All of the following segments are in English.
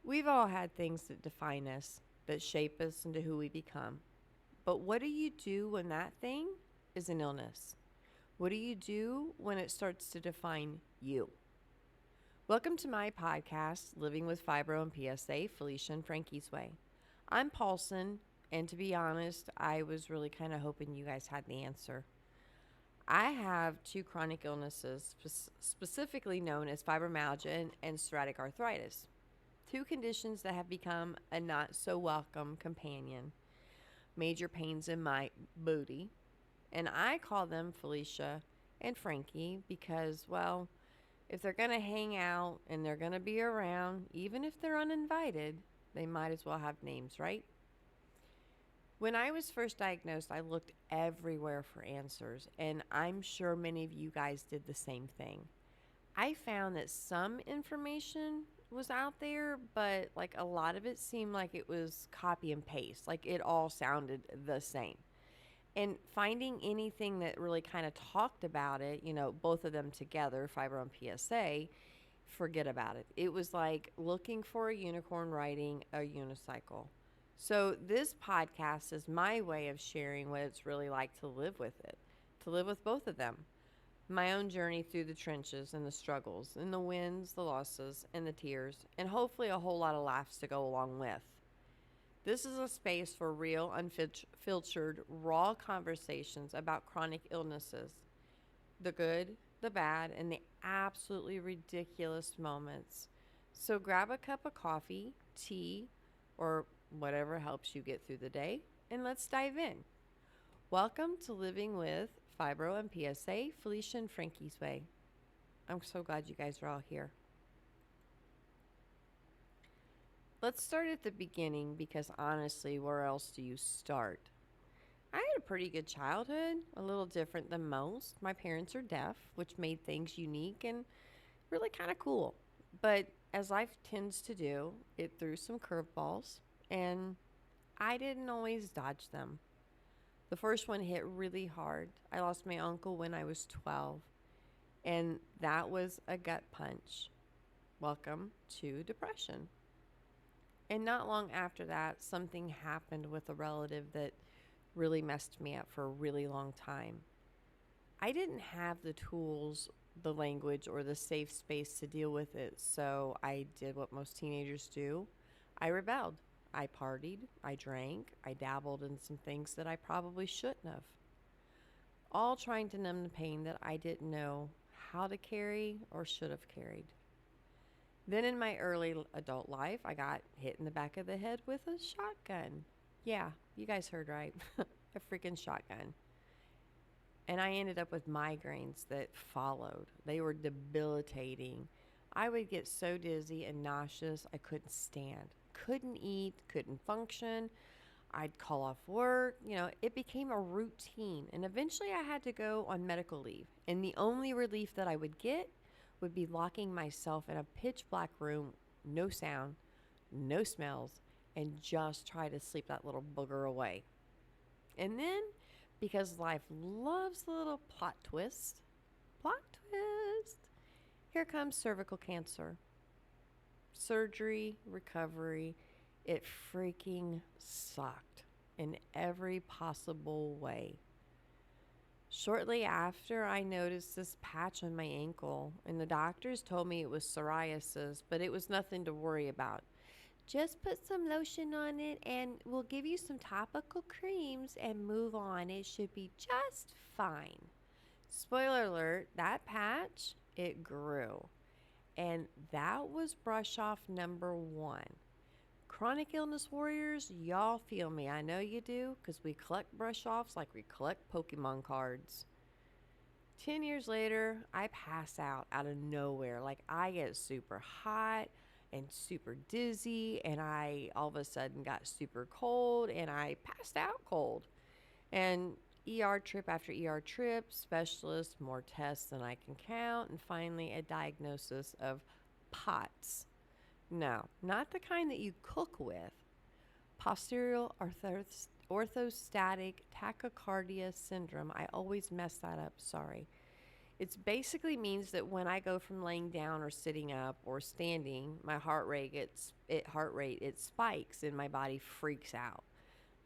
We've all had things that define us, that shape us into who we become. But what do you do when that thing is an illness? What do you do when it starts to define you? Welcome to my podcast, Living with Fibro and PSA, Felicia and Frankie's Way. I'm Paulson, and to be honest, I was really kind of hoping you guys had the answer. I have two chronic illnesses, specifically known as fibromyalgia and psoriatic arthritis. Two conditions that have become a not so welcome companion. Major pains in my booty. And I call them Felicia and Frankie because, well, if they're going to hang out and they're going to be around, even if they're uninvited, they might as well have names, right? When I was first diagnosed, I looked everywhere for answers, and I'm sure many of you guys did the same thing. I found that some information was out there, but like a lot of it seemed like it was copy and paste, like it all sounded the same. And finding anything that really kind of talked about it, both of them together, fibro and PSA, forget about it. It was like looking for a unicorn riding a unicycle. So this podcast is my way of sharing what it's really like to live with it, to live with both of them. My own journey through the trenches and the struggles and the wins, the losses, and the tears, and hopefully a whole lot of laughs to go along with. This is a space for real, unfiltered, raw conversations about chronic illnesses, the good, the bad, and the absolutely ridiculous moments. So grab a cup of coffee, tea, or whatever helps you get through the day, and let's dive in. Welcome to Living with Fibro and PSA, Felicia and Frankie's Way. I'm so glad you guys are all here. Let's start at the beginning because honestly, where else do you start? I had a pretty good childhood, a little different than most. My parents are deaf, which made things unique and really kind of cool. But as life tends to do, it threw some curveballs, and I didn't always dodge them. The first one hit really hard. I lost my uncle when I was 12, and that was a gut punch. Welcome to depression. And not long after that, something happened with a relative that really messed me up for a really long time. I didn't have the tools, the language, or the safe space to deal with it, so I did what most teenagers do. I rebelled. I partied, I drank, I dabbled in some things that I probably shouldn't have. All trying to numb the pain that I didn't know how to carry or should have carried. Then in my early adult life, I got hit in the back of the head with a shotgun. Yeah, you guys heard right. A freaking shotgun. And I ended up with migraines that followed. They were debilitating. I would get so dizzy and nauseous, I couldn't stand. Couldn't eat, couldn't function. I'd call off work. It became a routine. And eventually I had to go on medical leave. And the only relief that I would get would be locking myself in a pitch black room, no sound, no smells, and just try to sleep that little booger away. And then, because life loves a little plot twist, here comes cervical cancer. Surgery, recovery, it freaking sucked in every possible way. Shortly after, I noticed this patch on my ankle, and the doctors told me it was psoriasis, but it was nothing to worry about. Just put some lotion on it, and we'll give you some topical creams and move on. It should be just fine. Spoiler alert, that patch, it grew. And that was brush off number one. Chronic illness warriors, y'all feel me. I know you do, because we collect brush offs like we collect Pokemon cards. 10 years later, I pass out of nowhere. Like, I get super hot and super dizzy, and I all of a sudden got super cold, and I passed out cold. And ER trip after ER trip, specialists, more tests than I can count, and finally a diagnosis of POTS. No, not the kind that you cook with. Posterior orthostatic tachycardia syndrome. I always mess that up, sorry. It basically means that when I go from laying down or sitting up or standing, my heart rate it spikes and my body freaks out.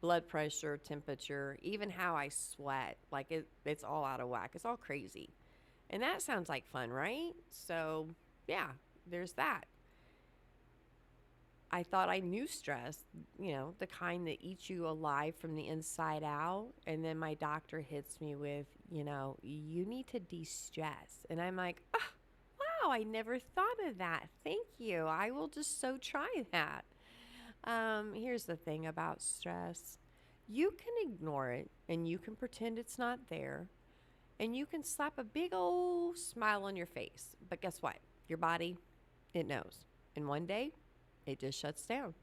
Blood pressure, temperature, even how I sweat, like it's all out of whack. It's all crazy. And that sounds like fun, right? So, yeah, there's that. I thought I knew stress, the kind that eats you alive from the inside out. And then my doctor hits me with, you need to de stress. And I'm like, oh, wow, I never thought of that. Thank you. I will just so try that. Here's the thing about stress, you can ignore it and you can pretend it's not there. And you can slap a big old smile on your face. But guess what? Your body, it knows. And one day, it just shuts down.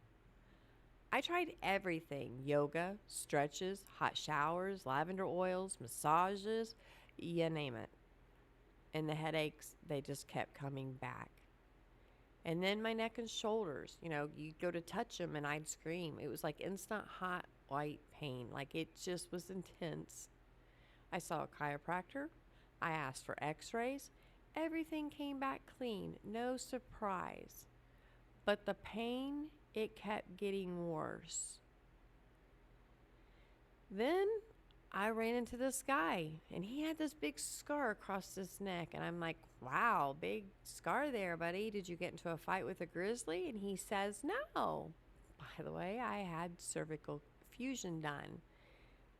I tried everything: yoga, stretches, hot showers, lavender oils, massages, you name it. And the headaches, they just kept coming back. And then my neck and shoulders, you'd go to touch them and I'd scream. It was like instant hot white pain. Like it just was intense. I saw a chiropractor. I asked for x-rays. Everything came back clean. No surprise. But the pain, it kept getting worse. Then I ran into this guy, and he had this big scar across his neck. And I'm like, wow, big scar there, buddy. Did you get into a fight with a grizzly? And he says, no. By the way, I had cervical fusion done.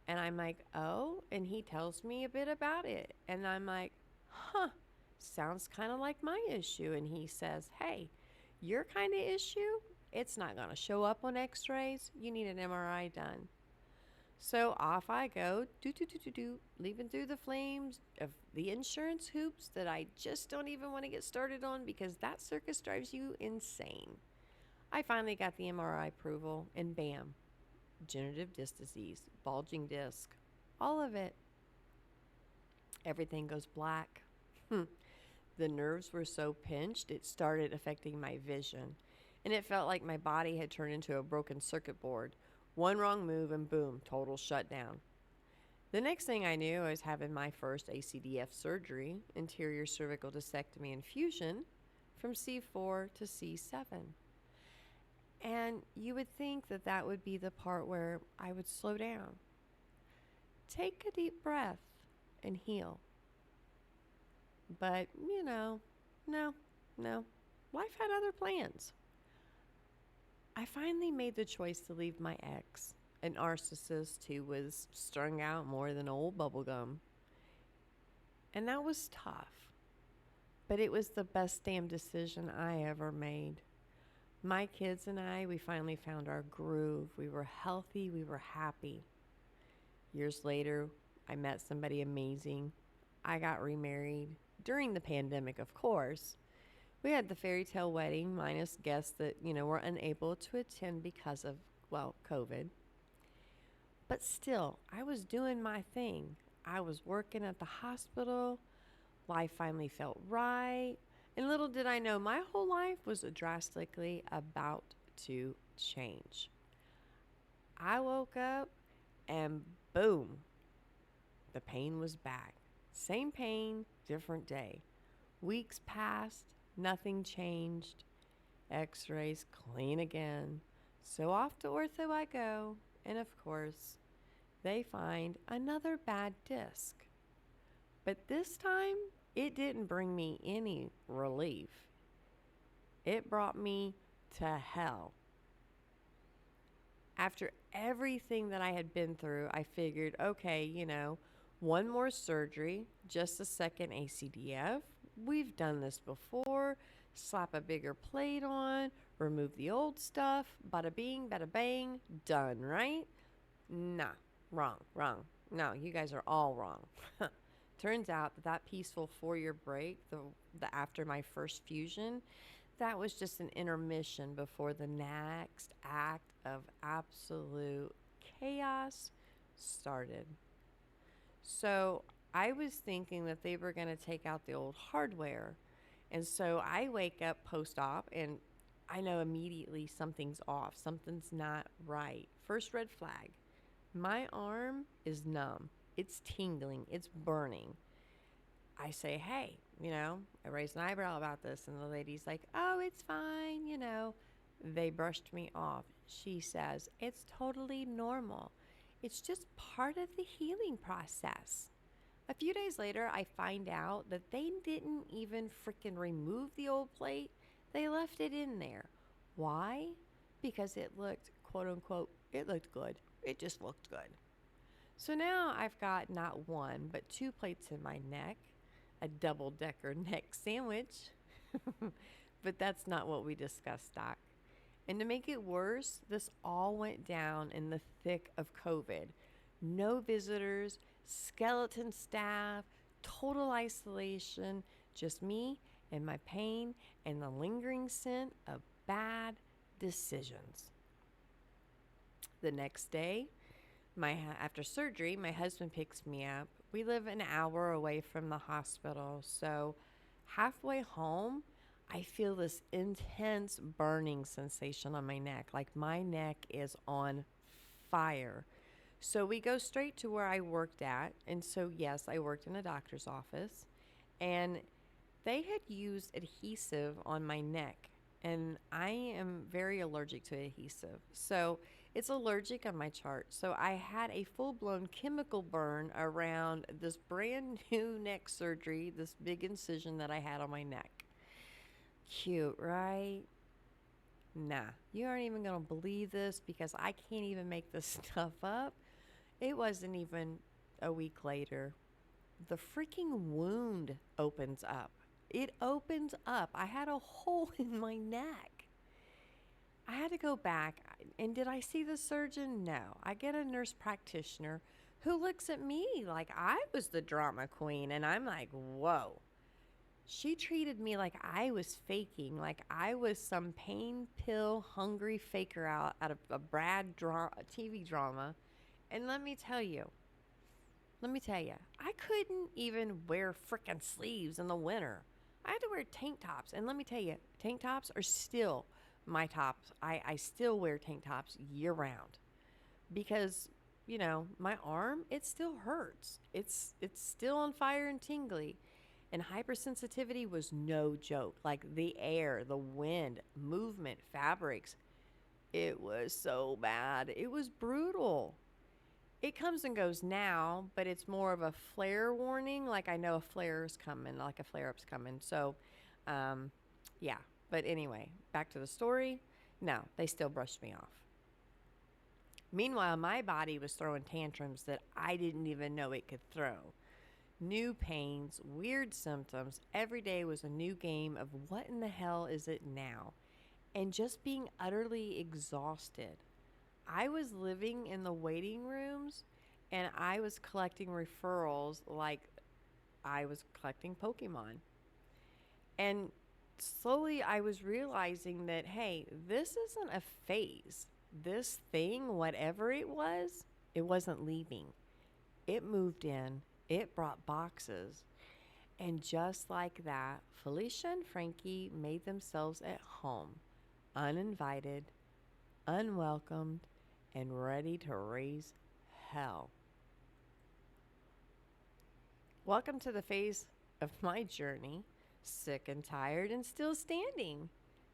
And I'm like, oh, and he tells me a bit about it. And I'm like, huh, sounds kind of like my issue. And he says, hey, your kind of issue, it's not going to show up on x-rays. You need an MRI done. So off I go, leaping through the flames of the insurance hoops that I just don't even want to get started on because that circus drives you insane. I finally got the MRI approval, and bam, degenerative disc disease, bulging disc, all of it. Everything goes black. The nerves were so pinched, it started affecting my vision. And it felt like my body had turned into a broken circuit board. One wrong move and boom, total shutdown. The next thing I knew, I was having my first ACDF surgery, anterior cervical discectomy and fusion, from C4 to C7. And you would think that that would be the part where I would slow down. Take a deep breath and heal. But, no. Life had other plans. I finally made the choice to leave my ex, a narcissist who was strung out more than old bubblegum. And that was tough. But it was the best damn decision I ever made. My kids and I, we finally found our groove. We were healthy. We were happy. Years later, I met somebody amazing. I got remarried. During the pandemic, of course. We had the fairy tale wedding, minus guests that, were unable to attend because of, COVID. But still, I was doing my thing. I was working at the hospital. Life finally felt right. And little did I know, my whole life was drastically about to change. I woke up and boom, the pain was back. Same pain, different day. Weeks passed, nothing changed. X-rays clean again. So off to ortho I go, and of course, they find another bad disc. But this time, it didn't bring me any relief. It brought me to hell. After everything that I had been through, I figured, okay, one more surgery, just a second ACDF. We've done this before. Slap a bigger plate on, remove the old stuff, bada bing, bada bang, done, right? Nah, wrong. No, you guys are all wrong. Turns out that peaceful 4-year break, the after my first fusion, that was just an intermission before the next act of absolute chaos started. So I was thinking that they were going to take out the old hardware. And so I wake up post-op and I know immediately something's off. Something's not right. First red flag. My arm is numb. It's tingling. It's burning. I say, hey, I raised an eyebrow about this. And the lady's like, oh, it's fine. They brushed me off. She says, it's totally normal. It's just part of the healing process. A few days later, I find out that they didn't even freaking remove the old plate. They left it in there. Why? Because it looked, quote unquote, it looked good. It just looked good. So now I've got not one, but two plates in my neck, a double-decker neck sandwich. But that's not what we discussed, Doc. And to make it worse, this all went down in the thick of COVID. No visitors, skeleton staff, total isolation, just me and my pain and the lingering scent of bad decisions. The next day, after surgery, my husband picks me up. We live an hour away from the hospital, so halfway home, I feel this intense burning sensation on my neck, like my neck is on fire. So we go straight to where I worked at, and so yes, I worked in a doctor's office, and they had used adhesive on my neck, and I am very allergic to adhesive. So it's allergic on my chart. So I had a full-blown chemical burn around this brand new neck surgery, this big incision that I had on my neck. Cute, right? Nah, you aren't even going to believe this because I can't even make this stuff up. It wasn't even a week later. The freaking wound opens up. It opens up. I had a hole in my neck. I had to go back. And did I see the surgeon? No. I get a nurse practitioner who looks at me like I was the drama queen. And I'm like, whoa. She treated me like I was faking, like I was some pain pill hungry faker out of a bad TV drama. And let me tell you, I couldn't even wear frickin' sleeves in the winter. I had to wear tank tops. And let me tell you, tank tops are still my tops. I still wear tank tops year round because, my arm, it still hurts. It's still on fire and tingly. And hypersensitivity was no joke. Like the air, the wind, movement, fabrics. It was so bad. It was brutal. It comes and goes now, but it's more of a flare warning. Like I know a flare is coming, like a flare-up's coming. So, yeah. But anyway, back to the story. No, they still brushed me off. Meanwhile, my body was throwing tantrums that I didn't even know it could throw. New pains, weird symptoms. Every day was a new game of what in the hell is it now? And just being utterly exhausted. I was living in the waiting rooms and I was collecting referrals like I was collecting Pokemon. And slowly I was realizing that, hey, this isn't a phase. This thing, whatever it wasn't leaving. It moved in. It brought boxes. And just like that, Felicia and Frankie made themselves at home, uninvited, unwelcomed, and ready to raise hell. Welcome to the phase of my journey, sick and tired and still standing.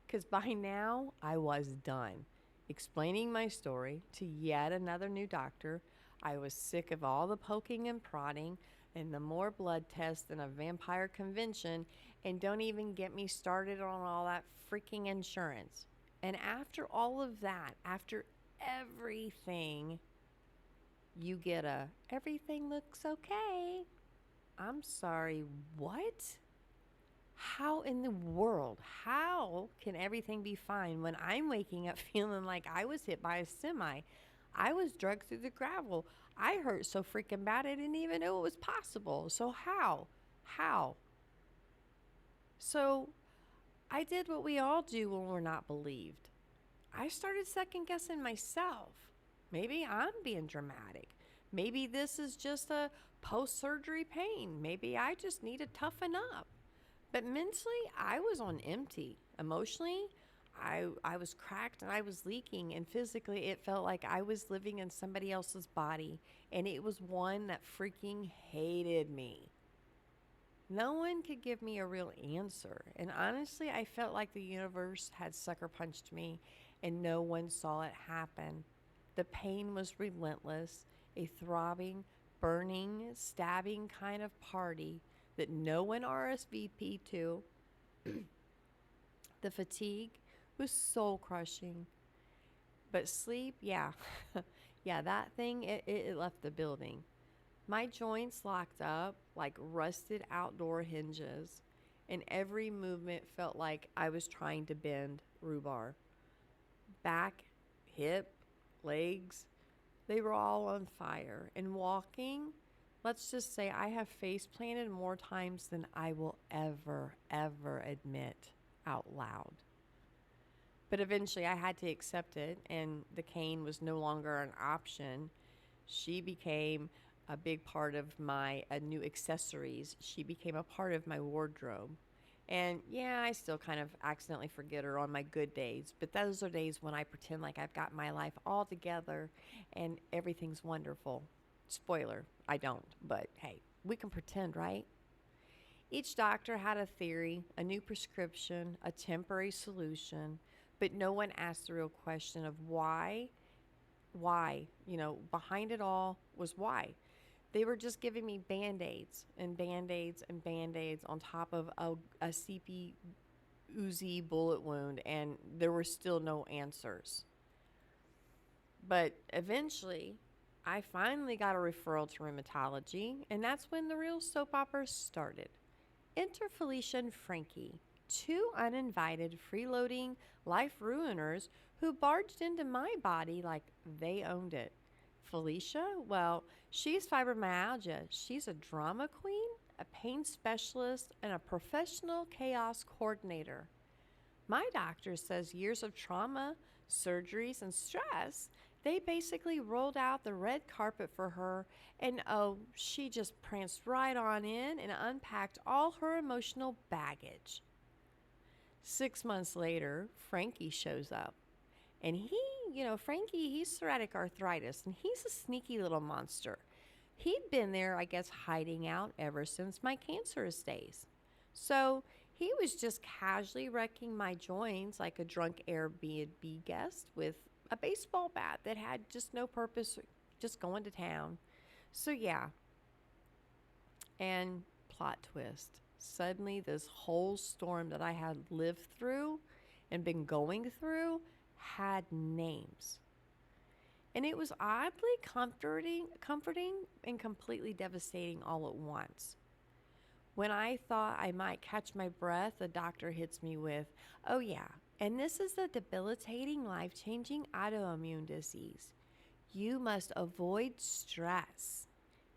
Because by now, I was done explaining my story to yet another new doctor. I was sick of all the poking and prodding and the more blood tests than a vampire convention, and don't even get me started on all that freaking insurance. And after all of that, after everything, you get everything looks okay. I'm sorry, what? How in the world? How can everything be fine when I'm waking up feeling like I was hit by a semi? I was dragged through the gravel. I hurt so freaking bad I didn't even know it was possible. So how? So I did what we all do when we're not believed. I started second guessing myself. Maybe I'm being dramatic. Maybe this is just a post-surgery pain. Maybe I just need to toughen up. But mentally, I was on empty. Emotionally, I was cracked and I was leaking. And physically, it felt like I was living in somebody else's body. And it was one that freaking hated me. No one could give me a real answer. And honestly, I felt like the universe had sucker punched me and no one saw it happen. The pain was relentless, a throbbing, burning, stabbing kind of party that no one RSVP'd to. The fatigue was soul crushing. But sleep, yeah. Yeah, that thing, it left the building. My joints locked up like rusted outdoor hinges, and every movement felt like I was trying to bend rhubarb. Back, hip, legs, they were all on fire. And walking, let's just say I have face planted more times than I will ever admit out loud. But eventually I had to accept it, and the cane was no longer an option. She became a big part of my new accessories. She became a part of my wardrobe. And yeah, I still kind of accidentally forget her on my good days, but those are days when I pretend like I've got my life all together and everything's wonderful. Spoiler, I don't, but hey, we can pretend, right? Each doctor had a theory, a new prescription, a temporary solution, but no one asked the real question of why. Why? Behind it all was why. They were just giving me band-aids and band-aids and band-aids on top of a CP Uzi bullet wound, and there were still no answers. But eventually, I finally got a referral to rheumatology, and that's when the real soap opera started. Enter Felicia and Frankie, two uninvited, freeloading life ruiners who barged into my body like they owned it. Felicia, well, she's fibromyalgia. She's a drama queen, a pain specialist, and a professional chaos coordinator. My doctor says years of trauma, surgeries, and stress, they basically rolled out the red carpet for her, and oh, she just pranced right on in and unpacked all her emotional baggage. 6 months later, Frankie shows up. And Frankie, he's psoriatic arthritis, and he's a sneaky little monster. He'd been there, I guess, hiding out ever since my cancerous days. So he was just casually wrecking my joints like a drunk Airbnb guest with a baseball bat that had just no purpose, just going to town. So yeah, and plot twist. Suddenly, this whole storm that I had lived through and been going through had names. And it was oddly comforting and completely devastating all at once. When I thought I might catch my breath, the doctor hits me with, "Oh yeah, and this is a debilitating, life-changing autoimmune disease. You must avoid stress.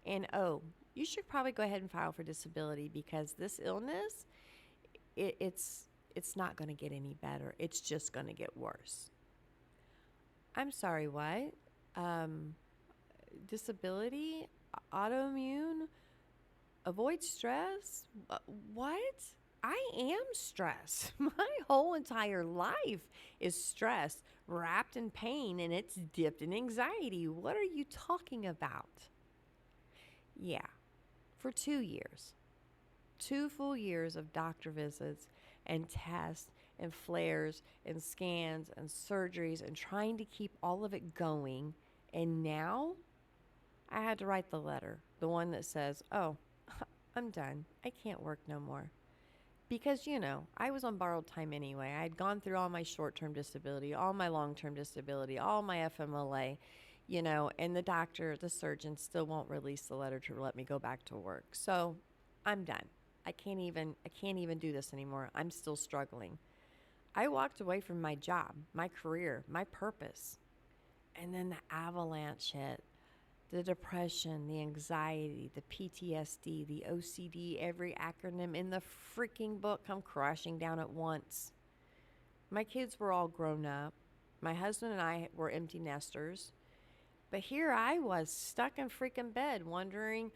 And oh, you should probably go ahead and file for disability because this illness, it's not going to get any better. It's just going to get worse." I'm sorry, what? Disability? Autoimmune? Avoid stress? What? I am stress. My whole entire life is stress, wrapped in pain, and it's dipped in anxiety. What are you talking about? Yeah, for 2 years. 2 full years of doctor visits and tests and flares and scans and surgeries and trying to keep all of it going. And now I had to write the letter, the one that says, "Oh, I'm done. I can't work no more." Because, I was on borrowed time anyway. I had gone through all my short-term disability, all my long-term disability, all my FMLA, and the surgeon still won't release the letter to let me go back to work. So I'm done. I can't even do this anymore. I'm still struggling. I walked away from my job, my career, my purpose. And then the avalanche hit. The depression, the anxiety, the PTSD, the OCD, every acronym in the freaking book come crashing down at once. My kids were all grown up. My husband and I were empty nesters. But here I was stuck in freaking bed wondering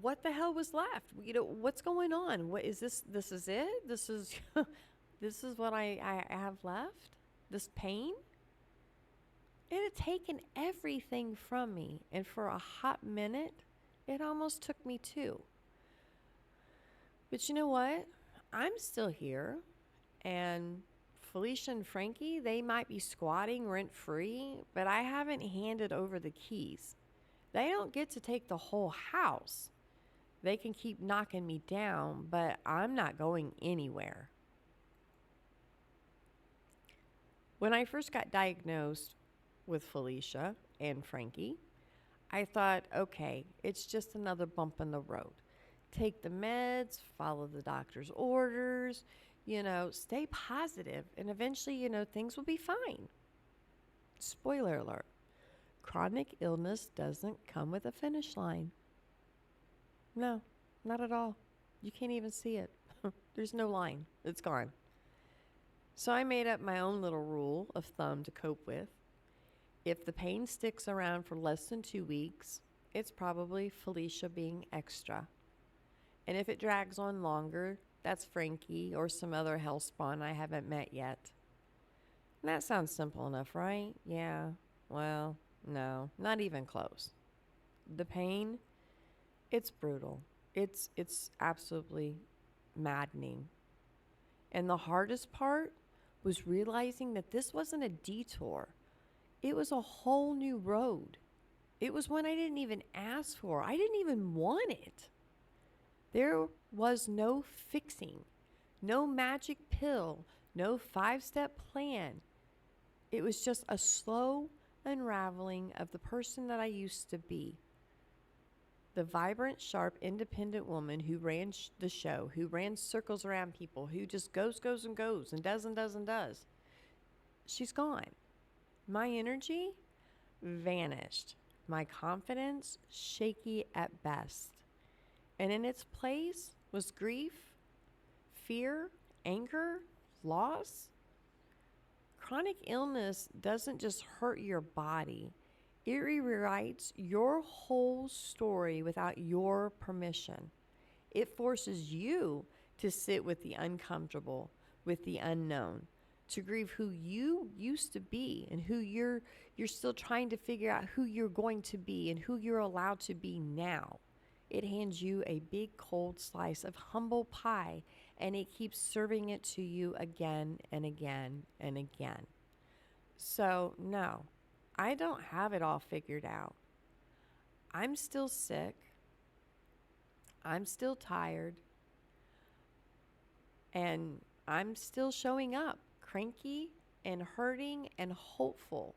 what the hell was left. What's going on? What is this? This is it? This is this is what I have left? This pain? It had taken everything from me, and for a hot minute, it almost took me too. But you know what? I'm still here. And Felicia and Frankie, they might be squatting rent free, but I haven't handed over the keys. They don't get to take the whole house. They can keep knocking me down, but I'm not going anywhere. When I first got diagnosed with Felicia and Frankie, I thought, okay, it's just another bump in the road. Take the meds, follow the doctor's orders, stay positive, and eventually, things will be fine. Spoiler alert, chronic illness doesn't come with a finish line. No, not at all. You can't even see it. There's no line. It's gone. So I made up my own little rule of thumb to cope with. If the pain sticks around for less than 2 weeks, it's probably Felicia being extra. And if it drags on longer, that's Frankie or some other hellspawn I haven't met yet. And that sounds simple enough, right? Yeah. Well, no, not even close. The pain, it's brutal. It's absolutely maddening. And the hardest part was realizing that this wasn't a detour. It was a whole new road. It was one I didn't even ask for. I didn't even want it. There was no fixing, no magic pill, no 5-step plan. It was just a slow unraveling of the person that I used to be. The vibrant, sharp, independent woman who ran the show, who ran circles around people, who just goes and goes and does and does and does. She's gone. My energy vanished. My confidence shaky at best. And in its place was grief, fear, anger, loss. Chronic illness doesn't just hurt your body. It rewrites your whole story without your permission. It forces you to sit with the uncomfortable, with the unknown, to grieve who you used to be and who you're still trying to figure out who you're going to be and who you're allowed to be now. It hands you a big cold slice of humble pie, and it keeps serving it to you again and again and again. So, no, I don't have it all figured out. I'm still sick. I'm still tired. And I'm still showing up, cranky and hurting and hopeful.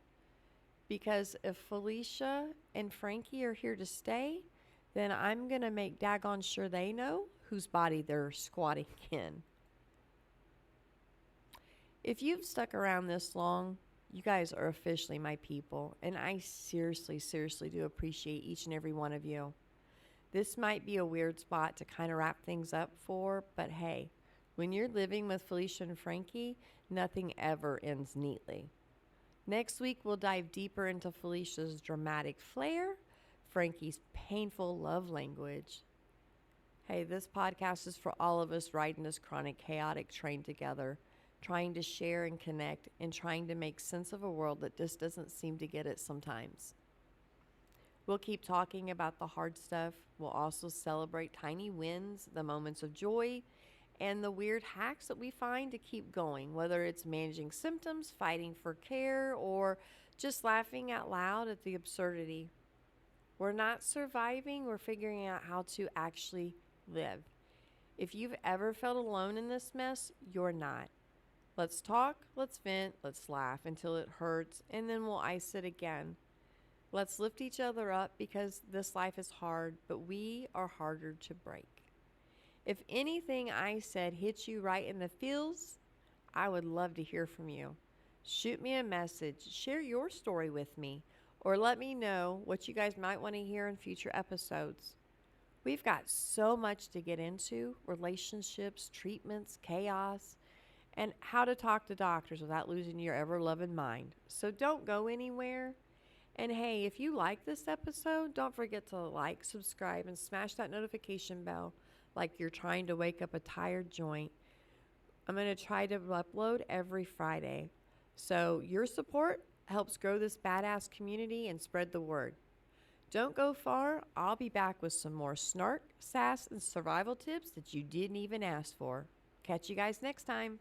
Because if Felicia and Frankie are here to stay, then I'm going to make daggone sure they know whose body they're squatting in. If you've stuck around this long, you guys are officially my people, and I seriously do appreciate each and every one of you. This might be a weird spot to kind of wrap things up for, but hey, when you're living with Felicia and Frankie, nothing ever ends neatly. Next week, we'll dive deeper into Felicia's dramatic flair, Frankie's painful love language. Hey, this podcast is for all of us riding this chronic, chaotic train together, trying to share and connect, and trying to make sense of a world that just doesn't seem to get it sometimes. We'll keep talking about the hard stuff. We'll also celebrate tiny wins, the moments of joy, and the weird hacks that we find to keep going, whether it's managing symptoms, fighting for care, or just laughing out loud at the absurdity. We're not surviving, we're figuring out how to actually live. If you've ever felt alone in this mess, you're not. Let's talk, let's vent, let's laugh until it hurts, and then we'll ice it again. Let's lift each other up because this life is hard, but we are harder to break. If anything I said hits you right in the feels, I would love to hear from you. Shoot me a message, share your story with me, or let me know what you guys might want to hear in future episodes. We've got so much to get into: relationships, treatments, chaos, and how to talk to doctors without losing your ever-loving mind. So don't go anywhere. And hey, if you like this episode, don't forget to like, subscribe, and smash that notification bell like you're trying to wake up a tired joint. I'm going to try to upload every Friday. So your support helps grow this badass community and spread the word. Don't go far. I'll be back with some more snark, sass, and survival tips that you didn't even ask for. Catch you guys next time.